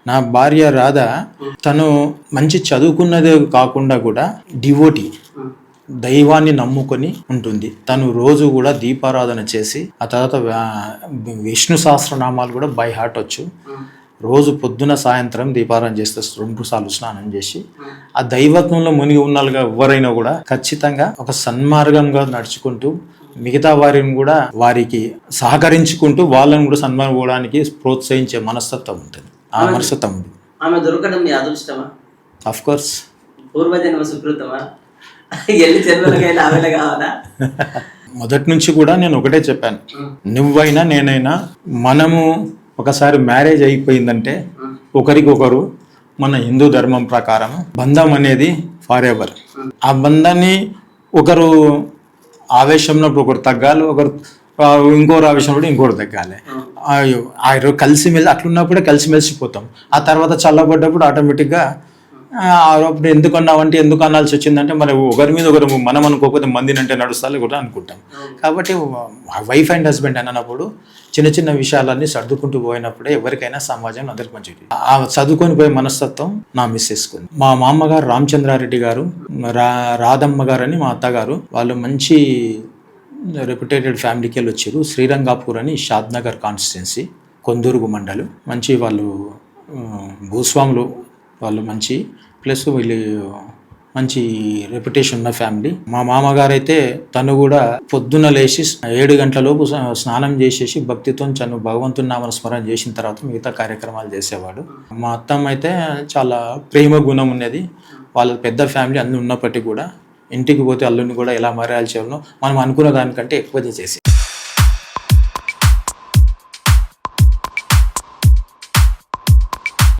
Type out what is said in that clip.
నా భార్య రాధ తను మంచి చదువుకున్నదే కాకుండా కూడా డివోటీ, దైవాన్ని నమ్ముకొని ఉంటుంది. తను రోజు కూడా దీపారాధన చేసి ఆ తర్వాత విష్ణు సహస్రనామాలు కూడా బై హార్ట్ వచ్చు. రోజు పొద్దున సాయంత్రం దీపారాధన చేస్తే 2 సార్లు స్నానం చేసి ఆ దైవత్వంలో మునిగి ఉన్నాళ్ళుగా ఎవరైనా కూడా ఖచ్చితంగా ఒక సన్మార్గంగా నడుచుకుంటూ మిగతా వారిని కూడా వారికి సహకరించుకుంటూ వాళ్ళని కూడా సన్మార్గడానికి ప్రోత్సహించే మనస్తత్వం ఉంటుంది. ఆ మనస్తత్వం ఉంది. ఆమె దొరకడం మీ అదృష్టమా? Of course. పూర్వజన్మ సుకృతమా? ఎల్లి జన్మలకైనా ఆమె కావాలా? మొదటి నుంచి కూడా నేను ఒకటే చెప్పాను, నువ్వైనా నేనైనా మనము ఒకసారి మ్యారేజ్ అయిపోయిందంటే ఒకరికొకరు మన హిందూ ధర్మం ప్రకారం బంధం అనేది ఫర్ ఎవర్. ఆ బంధాన్ని ఒకరు ఆవేశంలో ఒకరు తగ్గాలి, ఇంకోరు ఆవేశంలో ఇంకోరు తగ్గాలి. కలిసిమెలిసి అట్లున్నప్పుడే కలిసిమెలిసిపోతాం. ఆ తర్వాత చల్లబడ్డప్పుడు ఆటోమేటిక్గా అప్పుడు ఎందుకు అన్నావంటే ఎందుకు అనాల్సి వచ్చిందంటే మరి ఒకరి మీద ఒకరు మనం అనుకోకపోతే మందిని అంటే నడుస్తాలి కూడా అనుకుంటాం. కాబట్టి వైఫ్ అండ్ హస్బెండ్ అన్నప్పుడు చిన్న చిన్న విషయాలన్నీ సర్దుకుంటూ పోయినప్పుడే ఎవరికైనా సమాజం అందరికి మంచిది. ఆ చదువుకొని పోయే మనస్తత్వం నా మిస్సెస్కుంది. మా మామగారు రామచంద్రారెడ్డి గారు, రాధమ్మ గారు అని మా అత్తగారు, వాళ్ళు మంచి రెప్యుటేటెడ్ ఫ్యామిలీకి వెళ్ళి వచ్చారు. శ్రీరంగాపూర్ అని షాద్నగర్ కాన్స్టిట్యున్సీ, కొందూరుగు మండలం. మంచి వాళ్ళు భూస్వాములు, వాళ్ళు మంచి ప్లస్ వీళ్ళు మంచి రెప్యుటేషన్ ఉన్న ఫ్యామిలీ. మా మామగారు అయితే తను కూడా పొద్దున్న లేచి 7 గంటలలోపు స్నానం చేసేసి భక్తితో భగవంతుని నామన స్మరణ చేసిన తర్వాత మిగతా కార్యక్రమాలు చేసేవాడు. మా అత్తమ్మ అయితే చాలా ప్రేమ గుణం ఉన్నది. వాళ్ళ పెద్ద ఫ్యామిలీ అన్ని ఉన్నప్పటికీ కూడా ఇంటికి పోతే అల్లుని కూడా ఎలా మర్యాద చేయాలో మనం అనుకున్న దానికంటే ఎక్కువ చేసి